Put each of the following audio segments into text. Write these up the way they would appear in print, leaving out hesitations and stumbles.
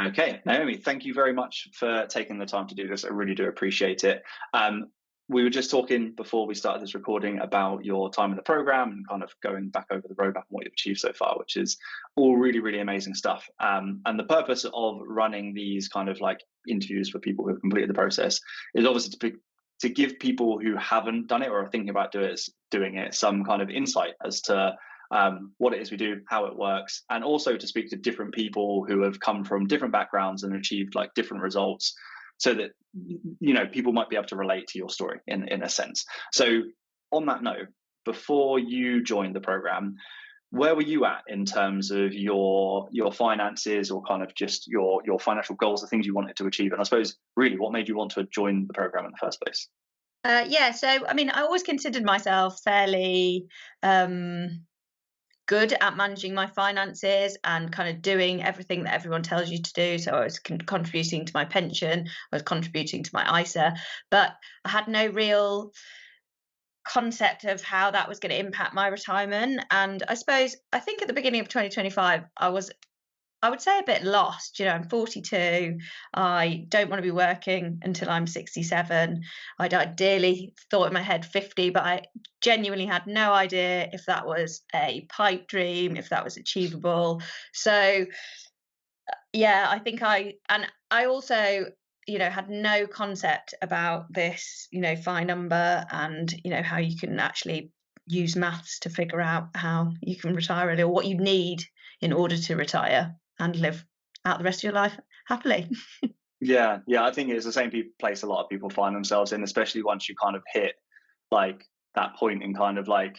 Okay, Naomi, thank you very much for taking the time to do this. I really do appreciate it. Um, we were just talking before we started this recording about your time in the program and kind of going back over the roadmap and what you've achieved so far, which is all really, really amazing stuff. And the purpose of running these kind of like interviews for people who have completed the process is obviously to give people who haven't done it or are thinking about doing it some kind of insight as to what it is we do, how it works, and also to speak to different people who have come from different backgrounds and achieved like different results, so that people might be able to relate to your story in a sense. So, on that note, before you joined the program, where were you at in terms of your finances, or kind of just your financial goals, the things you wanted to achieve, and I suppose really what made you want to join the program in the first place? Yeah, so I mean, I always considered myself fairly good at managing my finances and kind of doing everything that everyone tells you to do. So I was contributing to my pension, I was contributing to my ISA, but I had no real concept of how that was going to impact my retirement. And I think at the beginning of 2025, I would say a bit lost. I'm 42. I don't want to be working until I'm 67. I'd ideally thought in my head 50, but I genuinely had no idea if that was a pipe dream, if that was achievable. So, yeah, I also, had no concept about this, FI number and, how you can actually use maths to figure out how you can retire early, or what you need in order to retire and live out the rest of your life happily. Yeah, I think it's the same place a lot of people find themselves in, especially once you kind of hit like that point in kind of like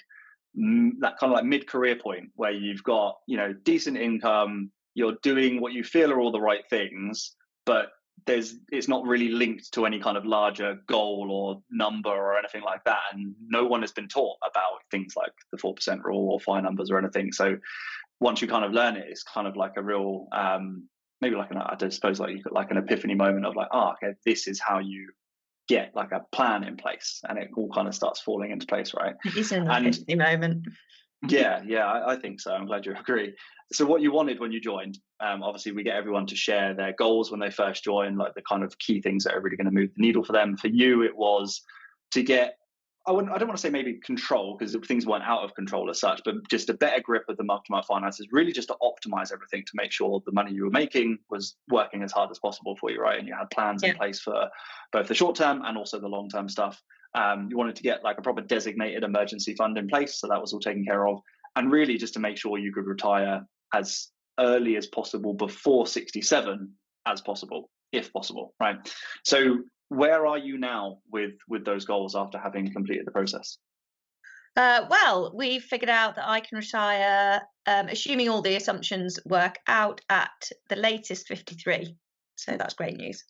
that kind of like mid-career point where you've got decent income, you're doing what you feel are all the right things, but it's not really linked to any kind of larger goal or number or anything like that, and no one has been taught about things like the 4% rule or FI numbers or anything. So once you kind of learn it, it's kind of like a real maybe like I suppose like you got like an epiphany moment of like, oh, okay, this is how you get like a plan in place, and it all kind of starts falling into place, right? It is an And epiphany moment. yeah, I think so. I'm glad you agree. So what you wanted when you joined, obviously we get everyone to share their goals when they first join, like the kind of key things that are really going to move the needle for them. For you, it was to get, I don't want to say maybe control, because things weren't out of control as such, but just a better grip of the month-to-month finances, really just to optimize everything to make sure the money you were making was working as hard as possible for you, right? And you had plans in Yeah, place for both the short term and also the long term stuff. You wanted to get like a proper designated emergency fund in place, so that was all taken care of, and really just to make sure you could retire as early as possible, before 67 as possible, if possible, right? So where are you now with those goals after having completed the process? well, we figured out that I can retire, assuming all the assumptions work out, at the latest 53. So that's great news.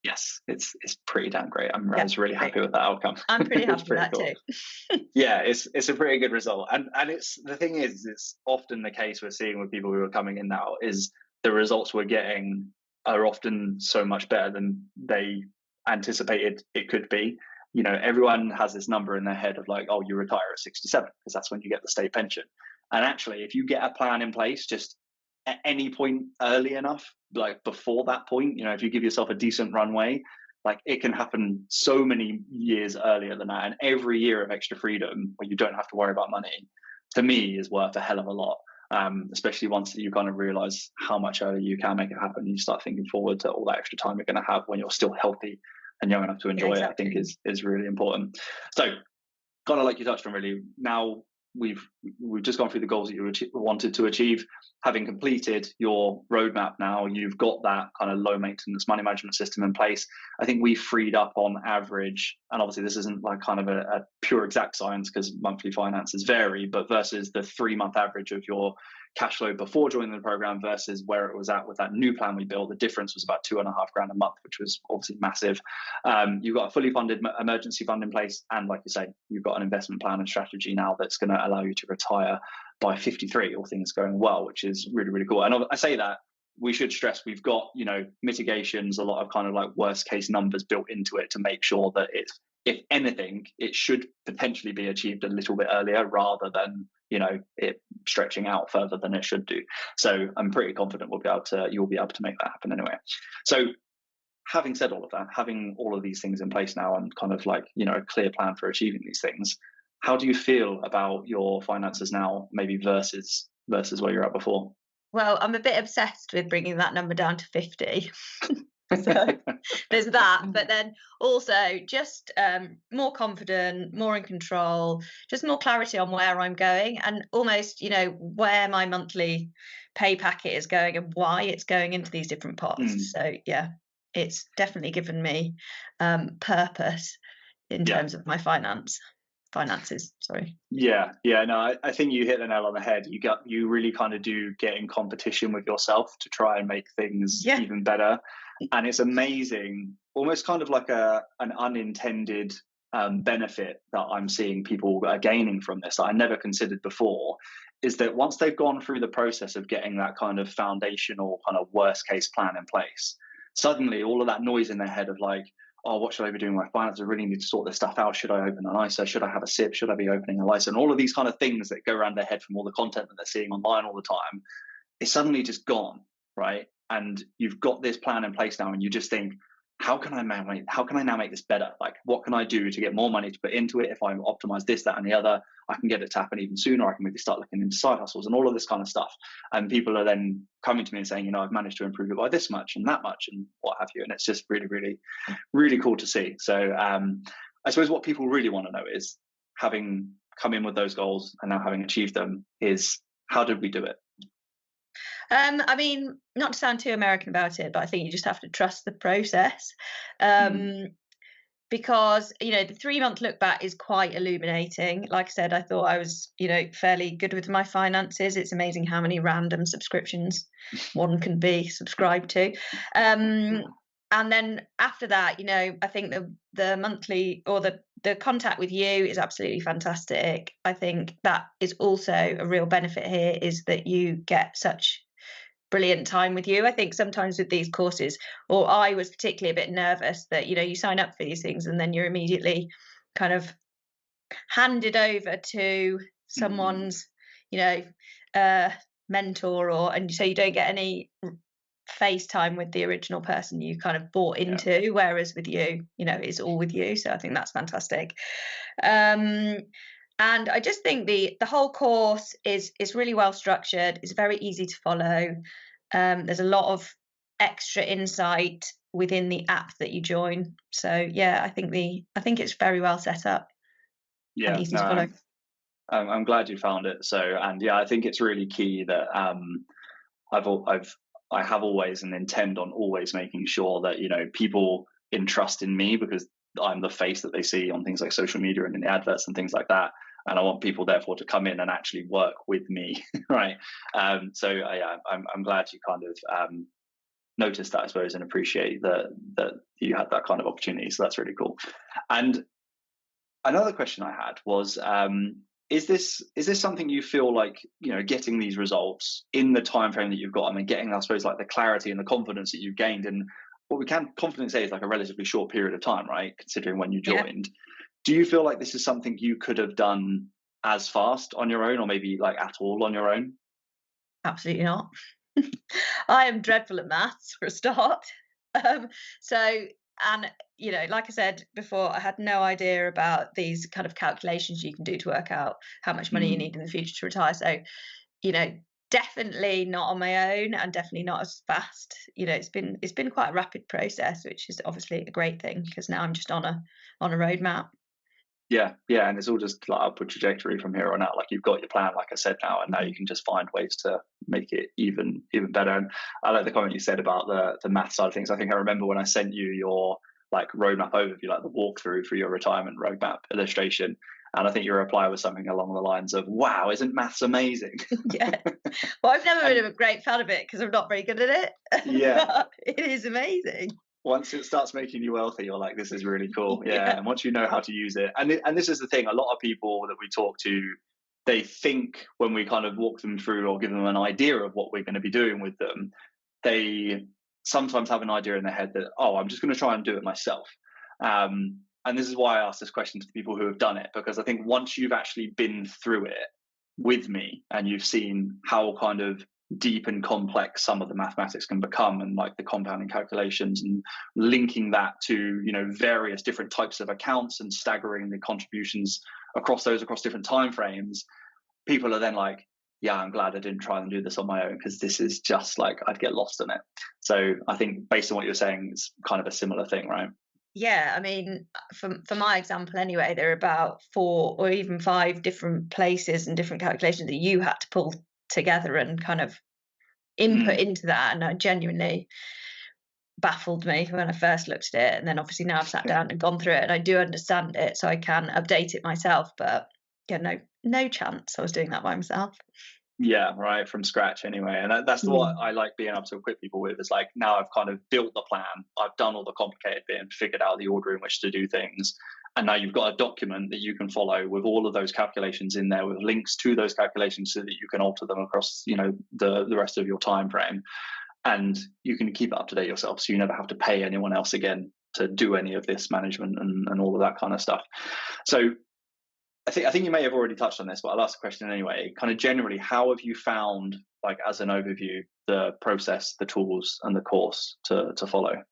Yes, it's pretty damn great. I Yeah, was really great. happy with that outcome. I'm pretty It's happy with pretty that cool. too. Yeah, it's a pretty good result, and it's the thing is, it's often the case we're seeing with people who are coming in now is the results we're getting are often so much better than they anticipated it could be. Everyone has this number in their head of like, oh, you retire at 67 because that's when you get the state pension. And actually, if you get a plan in place just at any point early enough, like before that point, if you give yourself a decent runway, like it can happen so many years earlier than that. And every year of extra freedom where you don't have to worry about money, to me, is worth a hell of a lot. Especially once you kind of realize how much earlier you can make it happen. You start thinking forward to all that extra time you're going to have when you're still healthy and young enough to Yeah, enjoy it, I think exactly. is really important. So kind of like you touched on, really, now we've just gone through the goals that you wanted to achieve. Having completed your roadmap, now you've got that kind of low maintenance money management system in place. I think we freed up on average, and obviously this isn't like kind of a pure exact science because monthly finances vary, but versus the 3 month average of your cash flow before joining the program versus where it was at with that new plan we built, the difference was about 2.5 grand a month, which was obviously massive. You've got a fully funded emergency fund in place, and like you say, you've got an investment plan and strategy now that's going to allow you to retire by 53, all things going well, which is really, really cool. And I say that we should stress we've got mitigations, a lot of kind of like worst case numbers built into it to make sure that it's, if anything, it should potentially be achieved a little bit earlier rather than it stretching out further than it should do. So I'm pretty confident you'll be able to make that happen anyway. So having said all of that, having all of these things in place now and kind of like, a clear plan for achieving these things, how do you feel about your finances now, maybe versus where you're at before? Well, I'm a bit obsessed with bringing that number down to 50. So there's that, but then also just more confident, more in control, just more clarity on where I'm going, and almost, where my monthly pay packet is going and why it's going into these different pots. Mm, So yeah, it's definitely given me purpose in yeah. terms of my finances. Sorry. Yeah, no, I think you hit the nail on the head. You really kind of do get in competition with yourself to try and make things Yeah. even better, and it's amazing, almost kind of like an unintended benefit that I'm seeing people are gaining from this that I never considered before, is that once they've gone through the process of getting that kind of foundational kind of worst case plan in place, suddenly all of that noise in their head of like, oh, what should I be doing with my finances? I really need to sort this stuff out. Should I open an ISA? Should I have a SIP? Should I be opening a LISA? And all of these kind of things that go around their head from all the content that they're seeing online all the time, it's suddenly just gone, right? And you've got this plan in place now, and you just think, how can I now make this better? Like, what can I do to get more money to put into it? If I optimize this, that, and the other, I can get it to happen even sooner. I can maybe start looking into side hustles and all of this kind of stuff. And people are then coming to me and saying, I've managed to improve it by this much and that much and what have you. And it's just really, really, really cool to see. So I suppose what people really want to know is, having come in with those goals and now having achieved them, is how did we do it? I mean, not to sound too American about it, but I think you just have to trust the process. Mm, Because, the 3-month look back is quite illuminating. Like I said, I thought I was, fairly good with my finances. It's amazing how many random subscriptions one can be subscribed to. And then after that, I think the monthly or the contact with you is absolutely fantastic. I think that is also a real benefit here, is that you get such brilliant time with you. I think sometimes with these courses, or I was particularly a bit nervous that, you sign up for these things and then you're immediately kind of handed over to mm, someone's, you know, uh, mentor, and so you don't get any face time with the original person you kind of bought yeah, into. Whereas with you, it's all with you. So I think that's fantastic. Um, and I just think the whole course is really well structured. It's very easy to follow. There's a lot of extra insight within the app that you join. So yeah, I think it's very well set up and yeah. easy No, to follow. I'm glad you found it. So, and yeah, I think it's really key that I have always and intend on always making sure that people entrust in me, because I'm the face that they see on things like social media and in the adverts and things like that. And I want people therefore to come in and actually work with me, right? So yeah, I'm glad you kind of noticed that, I suppose, and appreciate that you had that kind of opportunity. So that's really cool. And another question I had was, is this something you feel like, getting these results in the time frame that you've got, I mean, getting, I suppose, like the clarity and the confidence that you've gained in what we can confidently say is like a relatively short period of time, right? Considering when you Yeah, joined, do you feel like this is something you could have done as fast on your own, or maybe like at all on your own? absolutely not. I am dreadful at maths for a start. Um, so, and like I said before, I had no idea about these kind of calculations you can do to work out how much money you Mm, need in the future to retire. So, you know, definitely not on my own, and definitely not as fast. It's been quite a rapid process, which is obviously a great thing, because now I'm just on a roadmap. yeah, and it's all just like upward trajectory from here on out. Like, you've got your plan, like I said, now, and now you Mhm. can just find ways to make it even better. And I like the comment you said about the math side of things. I think I remember when I sent you your like roadmap overview, like the walkthrough for your retirement roadmap illustration, and I think your reply was something along the lines of, "Wow, isn't maths amazing?" Yeah. Well, I've never And been a great fan of it because I'm not very good at it, yeah, but it is amazing. once it starts making you wealthy, you're like, this is really cool. Yeah. Yeah. And once you know how to use it, and this is the thing, a lot of people that we talk to, they think when we kind of walk them through or give them an idea of what we're going to be doing with them, they sometimes have an idea in their head that, oh, I'm just going to try and do it myself. And this is why I ask this question to the people who have done it, because I think once you've actually been through it, with me, and you've seen how kind of deep and complex some of the mathematics can become, and like the compounding calculations, and linking that to, you know, various different types of accounts and staggering the contributions across different time frames, people are then like, yeah, I'm glad I didn't try and do this on my own, because this is just like, I'd get lost in it. So I think based on what you're saying, it's kind of a similar thing, right? Yeah, I mean, for my example anyway, there are about 4 or even 5 different places and different calculations that you had to pull together and kind of input Mm. into that, and it genuinely baffled me when I first looked at it, and then obviously now I've sat down and gone through it, and I do understand it, so I can update it myself, but yeah, no chance I was doing that by myself. Yeah, right, from scratch anyway. And that's what Mm. I like being able to equip people with, is like, now I've kind of built the plan, I've done all the complicated bit and figured out the order in which to do things. And now you've got a document that you can follow with all of those calculations in there, with links to those calculations, so that you can alter them across, you know, the rest of your time frame. And you can keep it up to date yourself, so you never have to pay anyone else again to do any of this management and all of that kind of stuff. So I think you may have already touched on this, but I'll ask the question anyway. Kind of generally, how have you found, like as an overview, the process, the tools, and the course to follow?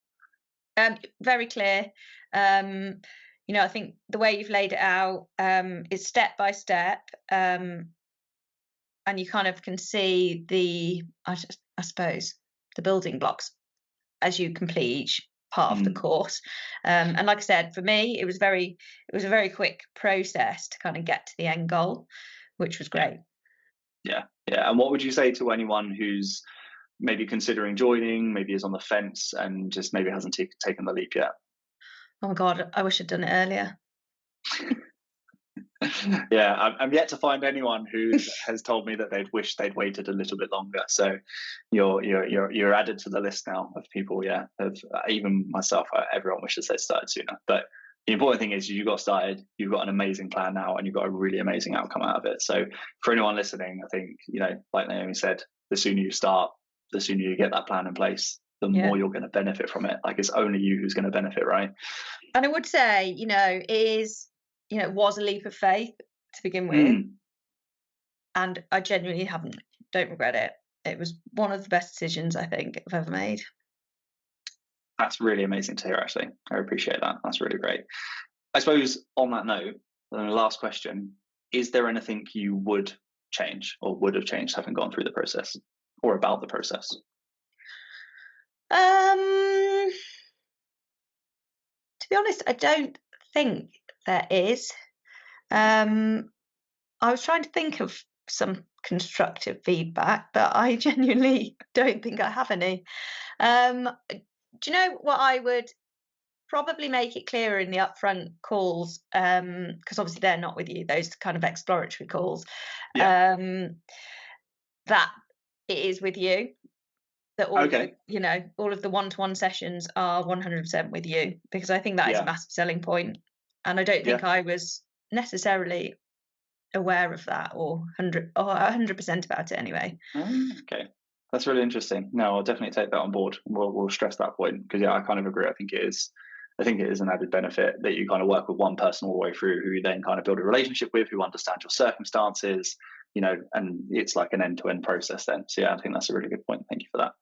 Very clear. Um, I think the way you've laid it out is step by step, and you kind of can see I suppose, the building blocks as you complete each part of the Mm, course. And like I said, for me, it was a very quick process to kind of get to the end goal, which was yeah, great. yeah, yeah. And what would you say to anyone who's maybe considering joining, maybe is on the fence, and just maybe hasn't taken the leap yet? Oh my God, I wish I'd done it earlier. Yeah, I'm yet to find anyone who has told me that they'd wish they'd waited a little bit longer. So you're added to the list now of people. Yeah, of even myself. Everyone wishes they'd started sooner. But the important thing is you got started. You've got an amazing plan now, and you've got a really amazing outcome out of it. So for anyone listening, I think, you know, like Naomi said, the sooner you start, the sooner you get that plan in place, the Yeah. more you're going to benefit from it. Like, it's only you who's going to benefit, right? And I would say, it was a leap of faith to begin with. Mm. And I genuinely don't regret it. It was one of the best decisions I think I've ever made. That's really amazing to hear, actually. I appreciate that. That's really great. I suppose on that note, the last question, is there anything you would change or would have changed having gone through the process, or about the process? Um, to be honest, I don't think there is. Um, I was trying to think of some constructive feedback, but I genuinely don't think I have any. Do you know what I would probably make it clearer in the upfront calls? Because obviously they're not with you, those kind of exploratory calls. Yeah. Um, that it is with you. That Okay. all of the one-to-one sessions are 100% with you, because I think that is a Yeah. massive selling point, and I don't Yeah. think I was necessarily aware of that, or 100% about it anyway. Okay. That's really interesting. No, I'll definitely take that on board. We'll stress that point, because yeah, I kind of agree. I think it is. I think it is an added benefit that you kind of work with one person all the way through, who you then kind of build a relationship with, who understands your circumstances, you know, and it's like an end-to-end process then. So yeah, I think that's a really good point. Thank you for that.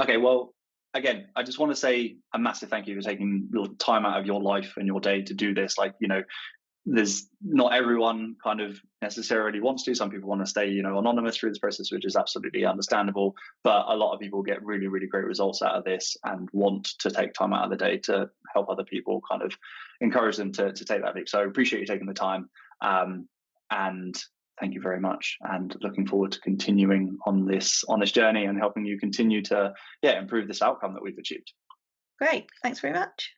Okay, well, again, I just want to say a massive thank you for taking your time out of your life and your day to do this. Like, you know, there's not everyone kind of necessarily wants to. Some people want to stay, you know, anonymous through this process, which is absolutely understandable. But a lot of people get really, really great results out of this and want to take time out of the day to help other people, kind of encourage them to take that leap. So I appreciate you taking the time. And thank you very much. And looking forward to continuing on this journey and helping you continue to improve this outcome that we've achieved. Great, thanks very much.